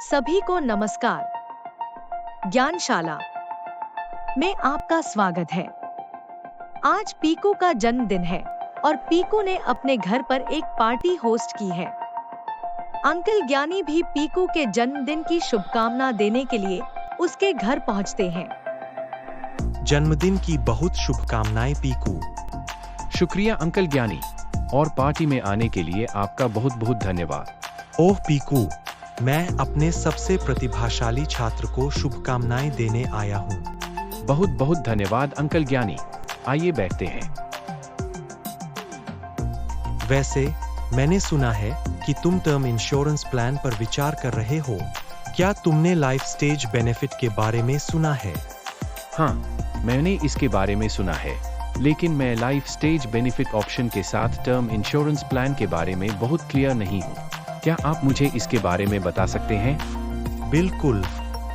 सभी को नमस्कार। ज्ञानशाला में आपका स्वागत है। आज पीकू का जन्मदिन है और पीकू ने अपने घर पर एक पार्टी होस्ट की है। अंकल ज्ञानी भी पीकू के जन्मदिन की शुभकामना देने के लिए उसके घर पहुंचते हैं। जन्मदिन की बहुत शुभकामनाएं पीकू। शुक्रिया अंकल ज्ञानी, और पार्टी में आने के लिए आपका बहुत बहुत धन्यवाद। ओह पीकू, मैं अपने सबसे प्रतिभाशाली छात्र को शुभकामनाएं देने आया हूँ। बहुत बहुत धन्यवाद अंकल ज्ञानी। आइए बैठते हैं। वैसे मैंने सुना है कि तुम टर्म इंश्योरेंस प्लान पर विचार कर रहे हो। क्या तुमने लाइफ स्टेज बेनिफिट के बारे में सुना है? हाँ, मैंने इसके बारे में सुना है, लेकिन मैं लाइफ स्टेज बेनिफिट ऑप्शन के साथ टर्म इंश्योरेंस प्लान के बारे में बहुत क्लियर नहीं हूँ। क्या आप मुझे इसके बारे में बता सकते हैं? बिल्कुल।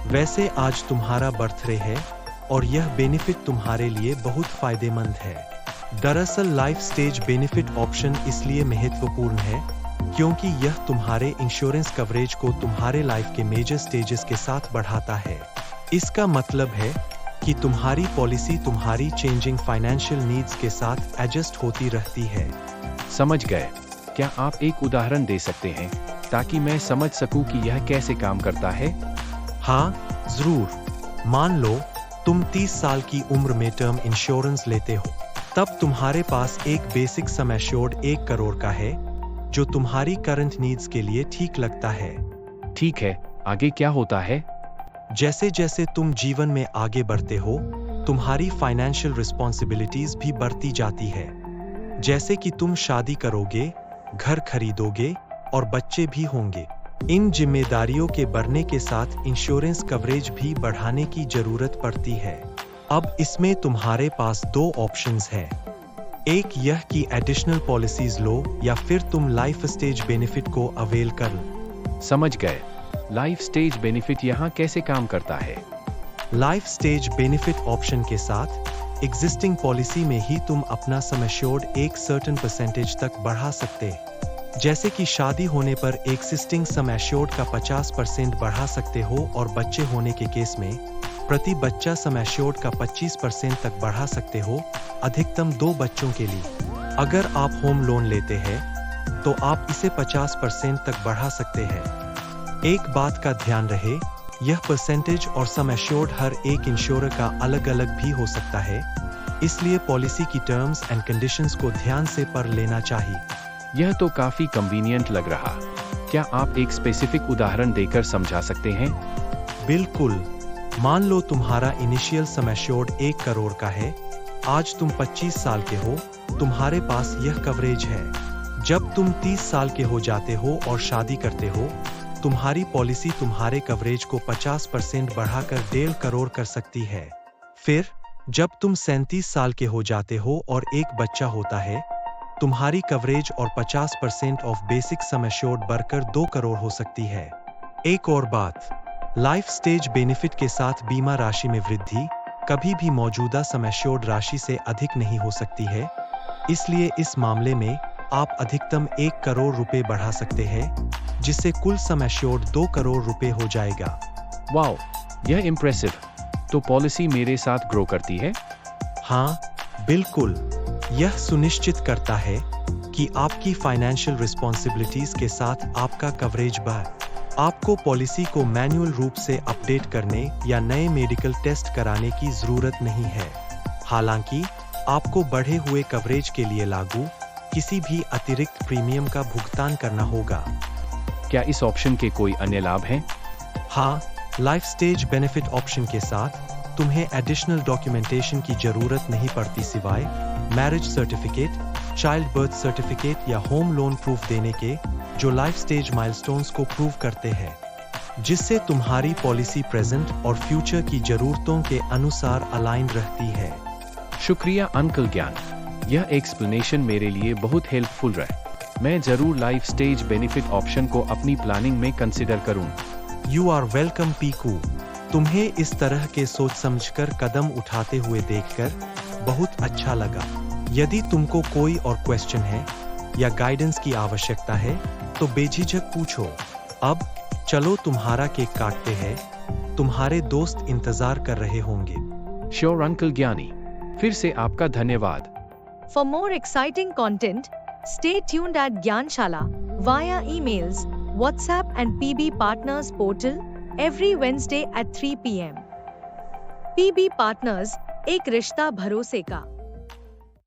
वैसे आज तुम्हारा बर्थडे है और यह बेनिफिट तुम्हारे लिए बहुत फायदेमंद है। दरअसल लाइफ स्टेज बेनिफिट ऑप्शन इसलिए महत्वपूर्ण है क्योंकि यह तुम्हारे इंश्योरेंस कवरेज को तुम्हारे लाइफ के मेजर स्टेजेस के साथ बढ़ाता है। इसका मतलब है कि तुम्हारी पॉलिसी तुम्हारी चेंजिंग फाइनेंशियल नीड्स के साथ एडजस्ट होती रहती है। समझ गए। क्या आप एक उदाहरण दे सकते हैं ताकि मैं समझ सकूं कि यह कैसे काम करता है? हाँ, जरूर। मान लो तुम 30 साल की उम्र में टर्म इंश्योरेंस लेते हो, तब तुम्हारे पास एक बेसिक सम एश्योर्ड 1 करोड़ का है जो तुम्हारी करंट नीड्स के लिए ठीक लगता है। ठीक है, आगे क्या होता है? जैसे जैसे तुम जीवन में आगे बढ़ते हो, तुम्हारी फाइनेंशियल रिस्पॉन्सिबिलिटीज भी बढ़ती जाती है। जैसे कि तुम शादी करोगे, घर खरीदोगे और बच्चे भी होंगे। इन जिम्मेदारियों के बढ़ने के साथ इंश्योरेंस कवरेज भी बढ़ाने की जरूरत पड़ती है। अब इसमें तुम्हारे पास 2 ऑप्शंस हैं। एक यह कि एडिशनल पॉलिसीज लो या फिर तुम लाइफ स्टेज बेनिफिट को अवेल कर लो। समझ गए। लाइफ स्टेज बेनिफिट यहाँ कैसे काम करता है? लाइफ स्टेज बेनिफिट ऑप्शन के साथ एग्जिस्टिंग पॉलिसी में ही तुम अपना सम एश्योर्ड एक सर्टेन परसेंटेज तक बढ़ा सकते। जैसे कि शादी होने पर एक्सिस्टिंग सम एश्योर्ड का 50% बढ़ा सकते हो और बच्चे होने के केस में प्रति बच्चा सम एश्योर्ड का 25% तक बढ़ा सकते हो, अधिकतम 2 बच्चों के लिए। अगर आप होम लोन लेते हैं तो आप इसे 50% तक बढ़ा सकते हैं। एक बात का ध्यान रहे, यह परसेंटेज और सम एश्योर्ड हर एक इंश्योरर का अलग अलग भी हो सकता है, इसलिए पॉलिसी की टर्म्स एंड कंडीशंस को ध्यान से पढ़ लेना चाहिए। यह तो काफी कन्वीनियंट लग रहा। क्या आप एक स्पेसिफिक उदाहरण देकर समझा सकते हैं? बिल्कुल। मान लो तुम्हारा इनिशियल सम एश्योर्ड 1 करोड़ का है। आज तुम 25 साल के हो, तुम्हारे पास यह कवरेज है। जब तुम 30 साल के हो जाते हो और शादी करते हो, तुम्हारी पॉलिसी तुम्हारे कवरेज को 50% बढ़ाकर 1.5 करोड़ कर सकती है। फिर जब तुम 37 साल के हो जाते हो और एक बच्चा होता है, तुम्हारी कवरेज और 50% ऑफ बेसिक सम एश्योर्ड बढ़कर 2 करोड़ हो सकती है। एक और बात, लाइफ स्टेज बेनिफिट के साथ बीमा राशि में वृद्धि कभी भी मौजूदा सम एश्योर्ड राशि से अधिक नहीं हो सकती है, इसलिए इस मामले में आप अधिकतम 1 करोड़ रुपए बढ़ा सकते हैं, जिससे कुल सम एश्योर्ड 2 करोड़ रुपए हो जाएगा। वाओ, यह इम्प्रेसिव। तो पॉलिसी मेरे साथ ग्रो करती है? हाँ, बिल्कुल। यह सुनिश्चित करता है कि आपकी फाइनेंशियल रिस्पॉन्सिबिलिटीज के साथ आपका कवरेज बढ़े। आपको पॉलिसी को मैन्युअल रूप से अपडेट करने या नए मेडिकल टेस्ट कराने की जरूरत नहीं है। हालांकि आपको बढ़े हुए कवरेज के लिए लागू किसी भी अतिरिक्त प्रीमियम का भुगतान करना होगा। क्या इस ऑप्शन के कोई अन्य लाभ हैं? हाँ, लाइफ स्टेज बेनिफिट ऑप्शन के साथ तुम्हें एडिशनल डॉक्यूमेंटेशन की जरूरत नहीं पड़ती सिवाय marriage certificate, child birth certificate या होम लोन प्रूफ देने के, जो लाइफ स्टेज माइलस्टोन्स को प्रूव करते हैं, जिससे तुम्हारी पॉलिसी प्रेजेंट और फ्यूचर की जरूरतों के अनुसार अलाइन रहती है। शुक्रिया अंकल ज्ञान, यह एक्सप्लेनेशन मेरे लिए बहुत हेल्पफुल रहा। मैं जरूर लाइफ स्टेज बेनिफिट ऑप्शन को अपनी प्लानिंग में कंसिडर करूं। You are welcome Piku. तुम्हें इस तरह के सोच समझकर कदम उठाते हुए देखकर बहुत अच्छा लगा। यदि तुमको कोई और क्वेश्चन है या गाइडेंस की आवश्यकता है तो बेझिझक पूछो। अब चलो तुम्हारा केक काटते हैं, तुम्हारे दोस्त इंतजार कर रहे होंगे। श्योर अंकल ज्ञानी, फिर से आपका धन्यवाद। For more exciting content, stay tuned at Gyanshala via emails, WhatsApp and PB Partners portal every Wednesday at 3 p.m. PB Partners, एक रिश्ता भरोसे का।